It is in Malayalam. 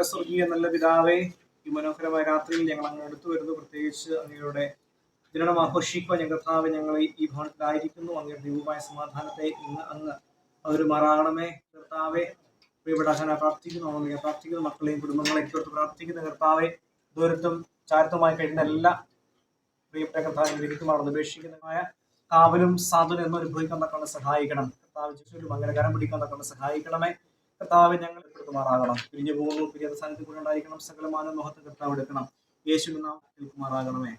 ഞങ്ങളുടെ സ്വർഗീയ നല്ല പിതാവേ, ഈ മനോഹരമായ രാത്രിയിൽ ഞങ്ങൾ അങ്ങ് അടുത്തു വരുന്നു. പ്രത്യേകിച്ച് അങ്ങയുടെ ദിനം ആഘോഷിക്കുവാൻ കർത്താവ് ഞങ്ങൾ ഈ ഭവനത്തിലായിരിക്കുന്നു. അങ്ങയുടെ ദൈവമായ സമാധാനത്തെ ഇന്ന് അങ്ങ് അവരുമാറാകണമേ കർത്താവെ. പ്രിയപ്പെടാൻ പ്രാർത്ഥിക്കുന്നു മക്കളെയും കുടുംബങ്ങളെയും ഓർത്ത് പ്രാർത്ഥിക്കുന്ന കർത്താവെ. ദൂരത്തും ചാരത്തുമായി കഴിയുന്ന എല്ലാ പ്രിയപ്പെട്ട കർത്താവിനെ വിരിക്കുമാണെന്ന് ഉപേക്ഷിക്കുന്നതായ കാവലും സാധനം എന്നും അനുഭവിക്കാൻ തക്കൊണ്ട് സഹായിക്കണം കർത്താവ്. ജിഷുവിനും അങ്ങനെ കരം പിടിക്കാൻ തക്കൊണ്ട് സഹായിക്കണമേ കർത്താവ്. ഞങ്ങൾ എപ്പെടുത്തുമാറാകണം. പിരിഞ്ഞു പോകുന്നു, പിരിയ സ്ഥാനത്ത് കൂടെ ഉണ്ടായിരിക്കണം. സകലമാന മോഹത്തെ കർത്താവ് എടുക്കണം. യേശുവിൻ നാമത്തിൽ കുമാറാകണമേ.